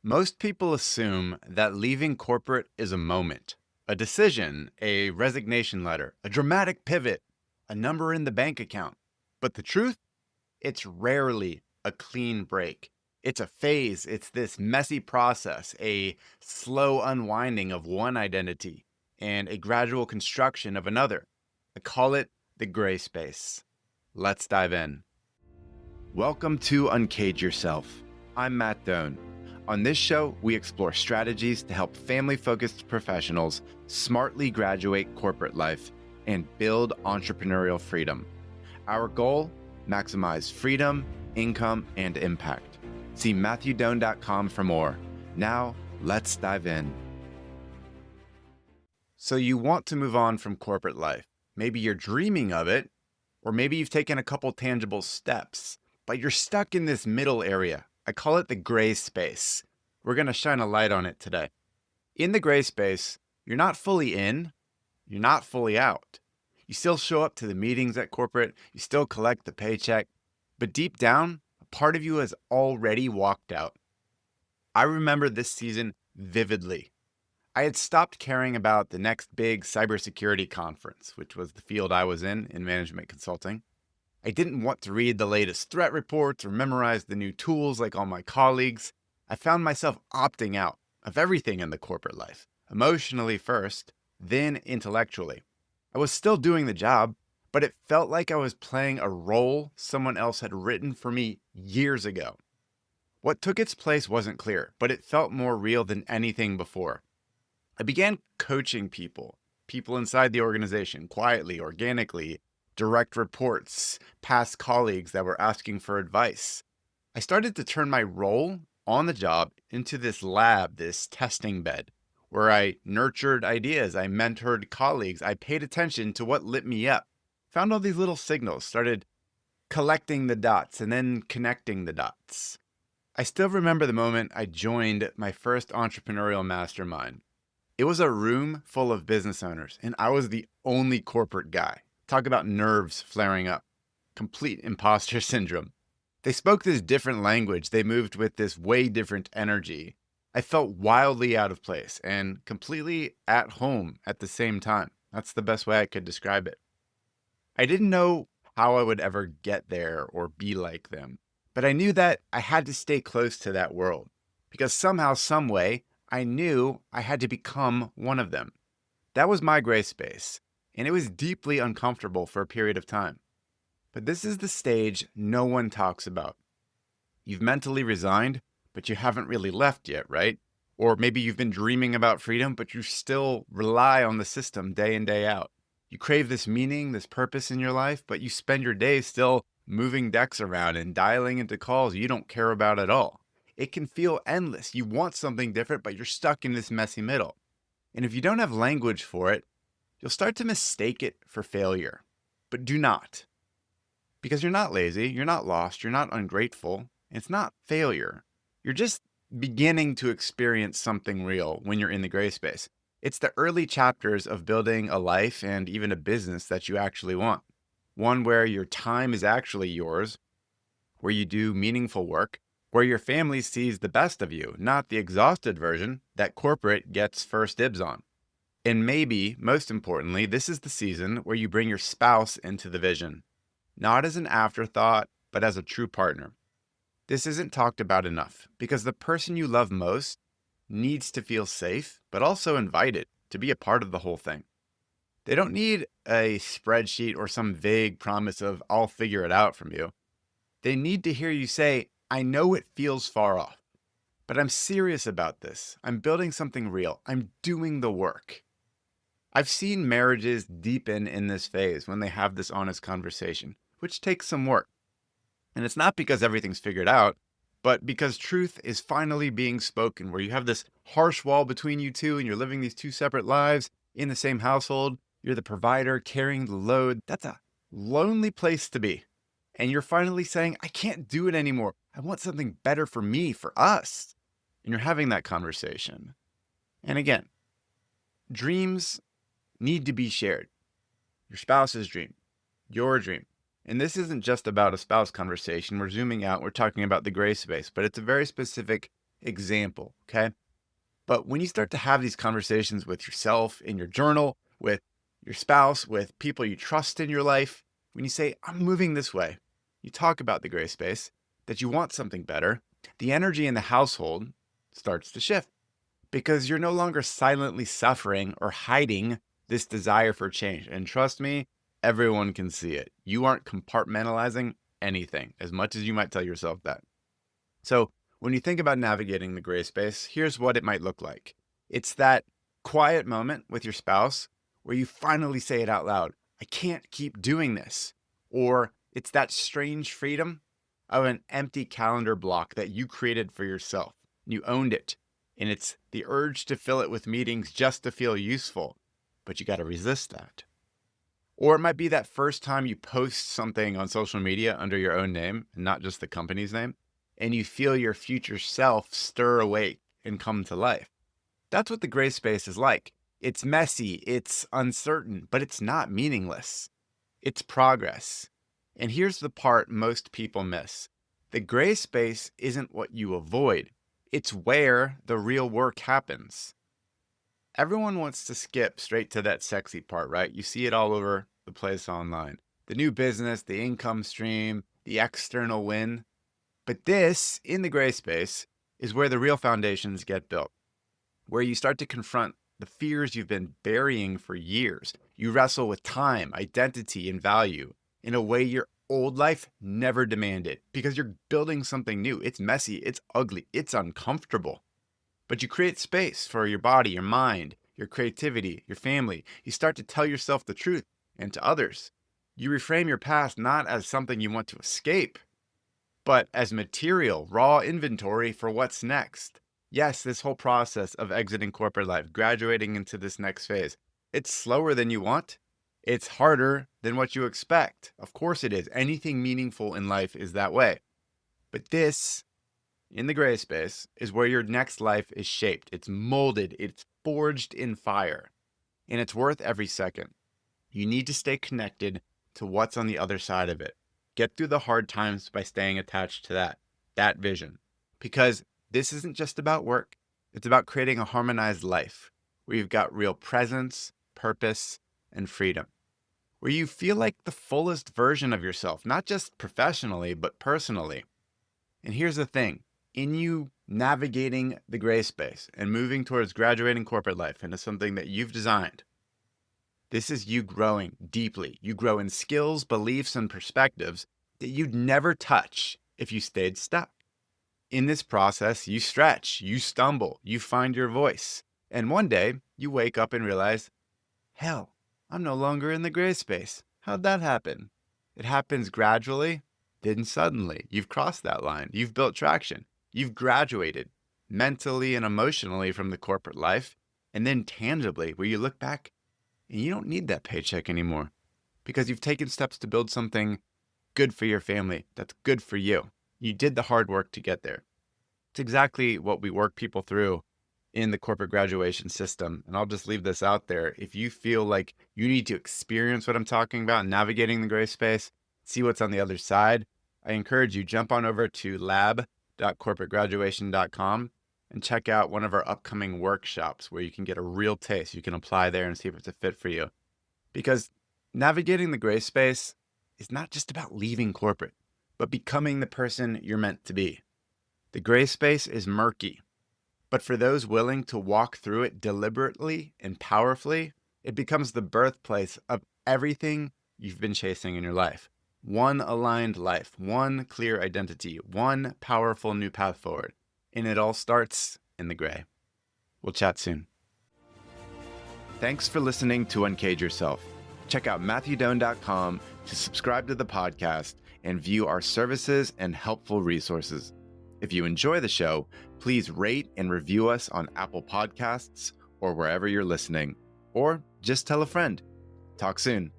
Most people assume that leaving corporate is a moment, a decision, a resignation letter, a dramatic pivot, a number in the bank account. But the truth, it's rarely a clean break. It's a phase, it's this messy process, a slow unwinding of one identity and a gradual construction of another. I call it the gray space. Let's dive in. Welcome to Uncage Yourself. I'm Matt Doan. On this show, we explore strategies to help family-focused professionals smartly graduate corporate life and build entrepreneurial freedom. Our goal? Maximize freedom, income, and impact. See MatthewDoan.com for more. Now, let's dive in. So you want to move on from corporate life. Maybe you're dreaming of it, or maybe you've taken a couple tangible steps, but you're stuck in this middle area. I call it the gray space. We're going to shine a light on it today. In the gray space, you're not fully in, you're not fully out. You still show up to the meetings at corporate, you still collect the paycheck, but deep down, a part of you has already walked out. I remember this season vividly. I had stopped caring about the next big cybersecurity conference, which was the field I was in management consulting. I didn't want to read the latest threat reports or memorize the new tools like all my colleagues. I found myself opting out of everything in the corporate life, emotionally first, then intellectually. I was still doing the job, but it felt like I was playing a role someone else had written for me years ago. What took its place wasn't clear, but it felt more real than anything before. I began coaching people inside the organization, quietly, organically, direct reports, past colleagues that were asking for advice. I started to turn my role on the job into this lab, this testing bed, where I nurtured ideas, I mentored colleagues, I paid attention to what lit me up, found all these little signals, started collecting the dots and then connecting the dots. I still remember the moment I joined my first entrepreneurial mastermind. It was a room full of business owners, and I was the only corporate guy. Talk about nerves flaring up. Complete imposter syndrome. They spoke this different language. They moved with this way different energy. I felt wildly out of place and completely at home at the same time. That's the best way I could describe it. I didn't know how I would ever get there or be like them, but I knew that I had to stay close to that world because somehow, some way, I knew I had to become one of them. That was my gray space, and it was deeply uncomfortable for a period of time. But this is the stage no one talks about. You've mentally resigned, but you haven't really left yet, right? Or maybe you've been dreaming about freedom, but you still rely on the system day in, day out. You crave this meaning, this purpose in your life, but you spend your days still moving decks around and dialing into calls you don't care about at all. It can feel endless. You want something different, but you're stuck in this messy middle. And if you don't have language for it, you'll start to mistake it for failure. But do not. Because you're not lazy, you're not lost, you're not ungrateful. It's not failure. You're just beginning to experience something real when you're in the gray space. It's the early chapters of building a life and even a business that you actually want. One where your time is actually yours, where you do meaningful work, where your family sees the best of you, not the exhausted version that corporate gets first dibs on. And maybe, most importantly, this is the season where you bring your spouse into the vision, not as an afterthought, but as a true partner. This isn't talked about enough because the person you love most needs to feel safe, but also invited to be a part of the whole thing. They don't need a spreadsheet or some vague promise of I'll figure it out from you. They need to hear you say, I know it feels far off, but I'm serious about this. I'm building something real. I'm doing the work. I've seen marriages deepen in this phase when they have this honest conversation, which takes some work. And it's not because everything's figured out, but because truth is finally being spoken, where you have this harsh wall between you two and you're living these two separate lives in the same household. You're the provider carrying the load. That's a lonely place to be. And you're finally saying, I can't do it anymore. I want something better for me, for us. And you're having that conversation. And again, dreams need to be shared. Your spouse's dream, your dream. And this isn't just about a spouse conversation. We're zooming out. We're talking about the gray space, but it's a very specific example, okay? But when you start to have these conversations with yourself in your journal, with your spouse, with people you trust in your life, when you say, I'm moving this way, you talk about the gray space, that you want something better, the energy in the household starts to shift because you're no longer silently suffering or hiding this desire for change. And trust me, everyone can see it. You aren't compartmentalizing anything as much as you might tell yourself that. So when you think about navigating the gray space, here's what it might look like. It's that quiet moment with your spouse where you finally say it out loud. I can't keep doing this. Or it's that strange freedom of an empty calendar block that you created for yourself. You owned it. And it's the urge to fill it with meetings just to feel useful. But you got to resist that. Or it might be that first time you post something on social media under your own name and not just the company's name, and you feel your future self stir awake and come to life. That's what the gray space is like. It's messy, it's uncertain, but it's not meaningless. It's progress. And here's the part most people miss. The gray space isn't what you avoid. It's where the real work happens. Everyone wants to skip straight to that sexy part, right? You see it all over the place online. The new business, the income stream, the external win. But this, in the gray space, is where the real foundations get built, where you start to confront the fears you've been burying for years. You wrestle with time, identity, and value in a way your old life never demanded because you're building something new. It's messy, it's ugly, it's uncomfortable. But you create space for your body, your mind, your creativity, your family. You start to tell yourself the truth and to others. You reframe your past not as something you want to escape, but as material, raw inventory for what's next. Yes, this whole process of exiting corporate life, graduating into this next phase, it's slower than you want. It's harder than what you expect. Of course it is. Anything meaningful in life is that way. But this, in the gray space, is where your next life is shaped. It's molded. It's forged in fire. And it's worth every second. You need to stay connected to what's on the other side of it. Get through the hard times by staying attached to that vision. Because this isn't just about work. It's about creating a harmonized life where you've got real presence, purpose, and freedom. Where you feel like the fullest version of yourself, not just professionally, but personally. And here's the thing. In you navigating the gray space and moving towards graduating corporate life into something that you've designed, this is you growing deeply. You grow in skills, beliefs, and perspectives that you'd never touch if you stayed stuck. In this process, you stretch, you stumble, you find your voice. And one day, you wake up and realize, hell, I'm no longer in the gray space. How'd that happen? It happens gradually, then suddenly. You've crossed that line. You've built traction. You've graduated mentally and emotionally from the corporate life, and then tangibly, where you look back and you don't need that paycheck anymore because you've taken steps to build something good for your family that's good for you. You did the hard work to get there. It's exactly what we work people through in the corporate graduation system. And I'll just leave this out there. If you feel like you need to experience what I'm talking about, navigating the gray space, see what's on the other side, I encourage you, jump on over to lab.corporategraduation.com and check out one of our upcoming workshops where you can get a real taste. You can apply there and see if it's a fit for you. Because navigating the gray space is not just about leaving corporate, but becoming the person you're meant to be. The gray space is murky, but for those willing to walk through it deliberately and powerfully, it becomes the birthplace of everything you've been chasing in your life. One aligned life, one clear identity, one powerful new path forward. And it all starts in the gray. We'll chat soon. Thanks for listening to Uncage Yourself. Check out MatthewDoan.com to subscribe to the podcast and view our services and helpful resources. If you enjoy the show, please rate and review us on Apple Podcasts or wherever you're listening, or just tell a friend. Talk soon.